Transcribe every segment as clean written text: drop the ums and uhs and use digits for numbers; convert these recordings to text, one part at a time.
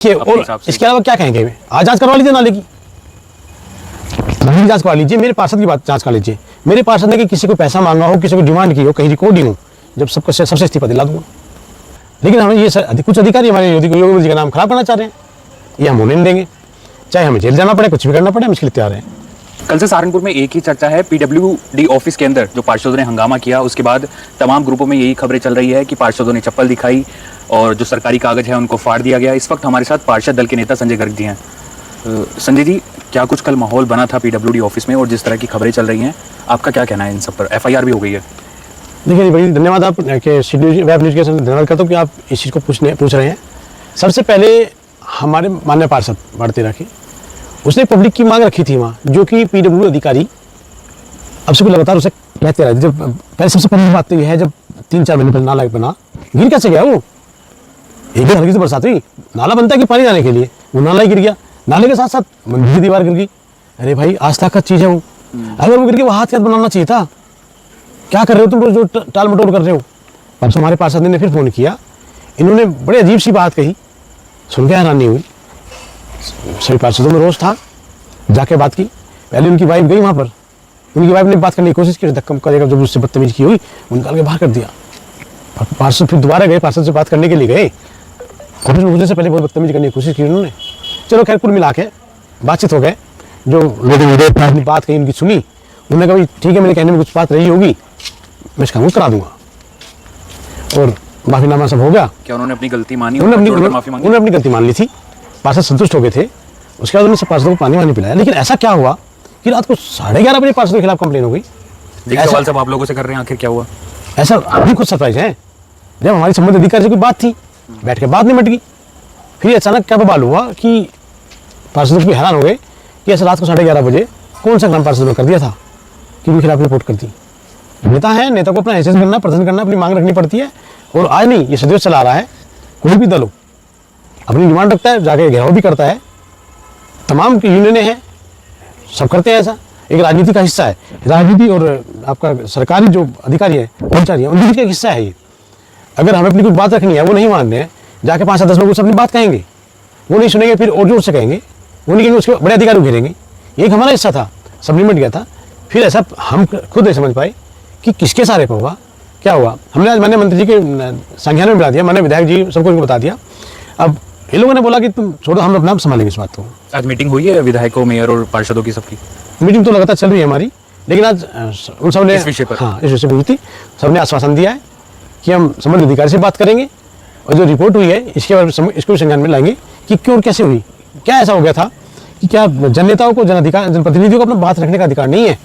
और इसके अलावा क्या कहेंगे? आज जांच करवा लीजिए नाले की, जांच करवा लीजिए, मेरे पार्षद की बात जांच कर लीजिए। मेरे पार्षद ने कि किसी को पैसा मांगा हो, किसी को डिमांड की हो, कहीं रिकॉर्डिंग हो, जब सबसे इस्तीफा दिला दूंगा। लेकिन हमें ये कुछ अधिकारी हमारे योगी जी का नाम खराब करना चाह रहे हैं, ये हम होने नहीं देंगे। चाहे हमें जेल जाना पड़े, कुछ भी करना पड़े, हम इसके लिए तैयार हैं। कल से सहारनपुर में एक ही चर्चा है, पीडब्ल्यूडी ऑफिस के अंदर जो पार्षदों ने हंगामा किया, उसके बाद तमाम ग्रुपों में यही खबरें चल रही है कि पार्षदों ने चप्पल दिखाई और जो सरकारी कागज है उनको फाड़ दिया गया। इस वक्त हमारे साथ पार्षद दल के नेता संजय गर्ग जी हैं। संजय जी, क्या कुछ कल माहौल बना था पीडब्ल्यूडी ऑफिस में और जिस तरह की खबरें चल रही हैं, आपका क्या कहना है इन सब पर? एफआईआर भी हो गई है। देखिए बड़ी धन्यवाद आप के सिटी वेब न्यूज़ के धन्यवाद करता हूँ कि आप इस चीज़ को पूछ रहे हैं। सबसे पहले हमारे माननीय पार्षद बढ़ते रखे, उसने पब्लिक की मांग रखी थी वहाँ, जो कि पीडब्ल्यू अधिकारी अब से लगातार उसे कहते रहे। जब पहले सबसे पहली बात तो यह है, जब 3-4 महीने पहले नाला बना, गिर कैसे गया वो? एक दिन हल्की सी बरसात हुई, नाला बनता है कि पानी जाने के लिए, वो नाला ही गिर गया। नाले के साथ साथ मंदिर की दीवार गिर गई। अरे भाई, आस्था का चीज़ है वो, अगर वो गिर गया, वो हाथ बनाना चाहिए था। क्या कर रहे हो तुम, जो टाल मटोल कर रहे हो? परसों हमारे पार्षद ने फिर फ़ोन किया, इन्होंने बड़े अजीब सी बात कही, सुन के हैरानी हुई। सभी पार्षदों में रोष था, जाके बात की। पहले उनकी वाइफ गई वहाँ पर, उनकी वाइफ ने बात करने की कोशिश की, धक्का करेगा, जब उससे बदतमीजी की हुई, निकाल के बाहर कर दिया। पार्षद फिर दोबारा गए, पार्षद से बात करने के लिए गए, और फिर मुझे से पहले बहुत बदतमीजी करने की कोशिश की उन्होंने। चलो खैर, कुल मिला के बातचीत हो गए, जो लोगों ने बात कही उनकी सुनी, उन्होंने कहा ठीक है, मेरे कहने में कुछ बात रही होगी, मैं इसका वो करा दूंगा। और माफीनामा सब हो गया। क्या उन्होंने अपनी गलती मानी? उन्होंने अपनी गलती मान ली थी, पार्षद संतुष्ट हो गए थे। उसके बाद उन्होंने सब पार्षदों को पानी पिलाया। लेकिन ऐसा क्या हुआ कि रात को 11:30 बजे पार्षदों के खिलाफ कंप्लेन हो गई? सवाल सब आप लोगों से कर रहे हैं, आखिर क्या हुआ? ऐसा हम खुद सरप्राइज है। जब हमारी संबंधित अधिकारी से कोई बात थी, बैठ के बात निमट गई, फिर अचानक क्या बवाल हुआ कि पार्षद भी हैरान हो गए कि ऐसा रात को 11:30 बजे कौन सा ग्राम पार्षद ने कर दिया था कि उनके खिलाफ रिपोर्ट कर दी। नेता है, नेता को अपना एहसास करना, प्रदर्शन करना, अपनी मांग रखनी पड़ती है। और आज नहीं, ये सदैव चला रहा है। कोई भी दल हो, अपनी डिमांड रखता है, जाके घेराव भी करता है। तमाम यूनियनें हैं, सब करते हैं ऐसा। एक राजनीति का हिस्सा है, राजनीति और आपका सरकारी जो अधिकारी है, कर्मचारी है, उनके बीच का हिस्सा है ये। अगर हमें अपनी कुछ बात रखनी है, वो नहीं मान रहे हैं, जाके 5-10 लोगों से अपनी बात कहेंगे, वो नहीं सुनेंगे, फिर और जोर से कहेंगे, वो नहीं कहेंगे, उसके बड़े अधिकारी घेरेंगे। ये एक हमारा हिस्सा था, सब निमट गया था। फिर ऐसा हम खुद नहीं समझ पाए कि किसके सारे पर हुआ, क्या हुआ। हमने आज माननीय मंत्री जी के संज्ञान में मिला दिया, माननीय विधायक जी सबको इनको बता दिया। अब इन लोगों ने बोला कि तुम छोड़ो, हम अपना संभालेंगे इस बात को। आज मीटिंग हुई है विधायकों, मेयर और पार्षदों की? सबकी मीटिंग तो लगातार चल रही है हमारी, लेकिन आज उन सब ने इस विषय पर, हाँ, इस विषय पर हुई थी। सबने आश्वासन दिया है कि हम संबंधित अधिकारी से बात करेंगे और जो रिपोर्ट हुई है इसके बारे में इसको संज्ञान में लाएंगे कि क्यों और कैसे हुई, क्या ऐसा हो गया था कि क्या जननेताओं को, जनप्रतिनिधियों को अपना बात रखने का अधिकार नहीं है?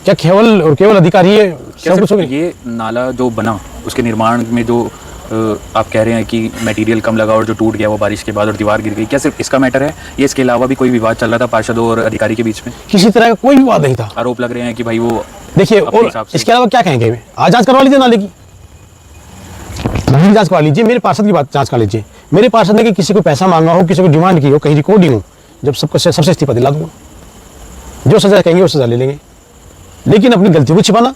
क्या केवल अधिकारी है सब कुछ हो गया? ये नाला जो बना, उसके निर्माण में जो आप कह रहे हैं कि मटेरियल कम लगा और जो टूट गया वो बारिश के बाद और दीवार गिर गई, क्या सिर्फ इसका मैटर है? ये इसके अलावा भी कोई विवाद चल रहा था पार्षदों और अधिकारी के बीच में? किसी तरह का कोई विवाद नहीं था। आरोप लग रहे हैं कि भाई वो देखिए, और इसके अलावा क्या कहेंगे? आज जांच करवा लीजिए नाले की, जांच करवा लीजिए, मेरे पार्षद की बात जांच कर लीजिए। मेरे पार्षद ने कि किसी को पैसा मांगा हो, किसी को डिमांड की हो, कहीं रिकॉर्डिंग हो, जब सबसे इस्तीफा दिला दूंगा। जो सजा कहेंगे वो सजा ले लेंगे। लेकिन अपनी गलती को छिपाना,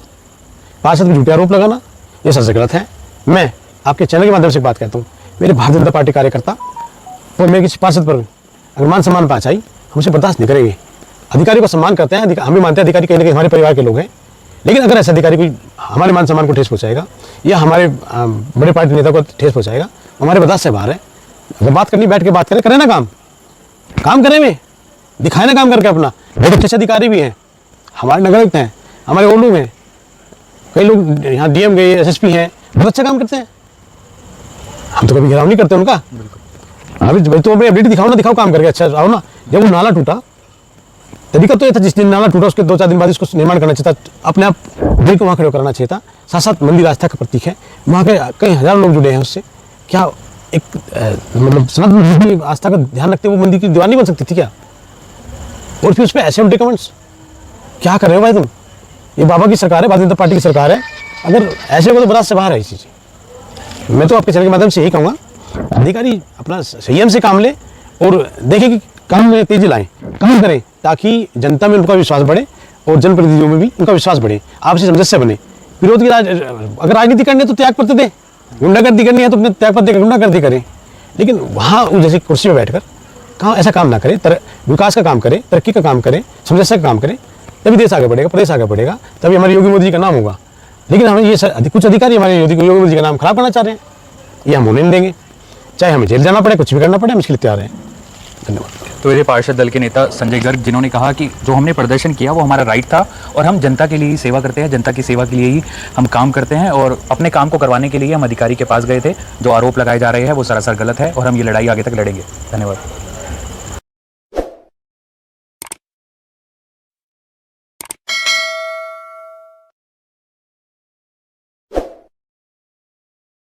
पार्षद पर झूठे आरोप लगाना, ये सबसे गलत है। मैं आपके चैनल के माध्यम से बात कहता हूँ, मेरे भारतीय जनता पार्टी कार्यकर्ता और मेरे किसी पार्षद पर अगर मान सम्मान पाँच आई, हम उसे बर्दाश्त नहीं करेंगे। अधिकारी को सम्मान करते हैं, हम भी मानते हैं अधिकारी कहीं ना कहीं हमारे परिवार के लोग हैं। लेकिन अगर ऐसा अधिकारी कोई हमारे मान सम्मान को ठेस पहुँचाएगा या हमारे बड़े पार्टी नेता को ठेस पहुँचाएगा, हमारे बर्दाश्त से बाहर है। अगर बात करनी, बैठ के बात करें ना, काम करें में दिखाए ना, काम करके अपना। बहुत अच्छे अधिकारी भी हैं, हमारे नगर आयुक्त हैं, हमारे ओलू में कई लोग, यहाँ डीएम गए, एसएसपी हैं, बहुत अच्छा काम करते हैं। हम तो कभी घेराव नहीं करते उनका। अभी तो अपनी एबिलिटी दिखाओ ना, दिखाओ काम करके, अच्छा आओ ना। जब वो नाला टूटा, तरीका तो ये था, जिस दिन नाला टूटा उसके 2-4 दिन बाद इसको निर्माण करना चाहिए था, अपने आप दिल को वहाँ खड़े करना चाहिए था। साथ साथ मंदिर आस्था का प्रतीक है, वहाँ के कई हज़ार लोग जुड़े हैं उससे। क्या एक मतलब सनातन आस्था का ध्यान रखते वो मंदिर की दीवार नहीं बन सकती थी क्या? और फिर उस पर ऐसे उल्टे कमेंट्स, क्या कर रहे हो भाई तुम? ये बाबा की सरकार है, भारतीय जनता पार्टी की सरकार है। अगर ऐसे हो तो बरात से बाहर है ये चीज़। मैं तो आपके चैनल के माध्यम से यही कहूँगा, अधिकारी अपना संयम से काम ले और देखें कि काम में तेजी लाएं, काम करें, ताकि जनता में उनका विश्वास बढ़े और जनप्रतिनिधियों में भी उनका विश्वास बढ़े, आपसी सामंजस्य बने। विरोध की अगर राजनीति करनी है तो त्याग पत्र दें, गुंडागर्दी करनी है तो अपने त्याग पत्र गुंडागर्दी करें। लेकिन वहाँ वो जैसे कुर्सी में बैठकर कहाँ ऐसा काम ना करें, विकास का काम करें, तरक्की का काम करें, समझौता का काम करें, तभी देश आगे बढ़ेगा, प्रदेश आगे बढ़ेगा, तभी हमारे योगी मोदी जी का नाम होगा। लेकिन हमें ये कुछ अधिकारी हमारे योगी मोदी जी का नाम खराब करना चाह रहे हैं, ये हम होने नहीं देंगे। चाहे हमें जेल जाना पड़े, कुछ भी करना पड़े, हम इसके लिए तैयार हैं। धन्यवाद। तो ये पार्षद दल के नेता संजय गर्ग, जिन्होंने कहा कि जो हमने प्रदर्शन किया वो हमारा राइट था और हम जनता के लिए ही सेवा करते हैं, जनता की सेवा के लिए ही हम काम करते हैं और अपने काम को करवाने के लिए हम अधिकारी के पास गए थे। जो आरोप लगाए जा रहे हैं वो सरासर गलत है और हम ये लड़ाई आगे तक लड़ेंगे। धन्यवाद।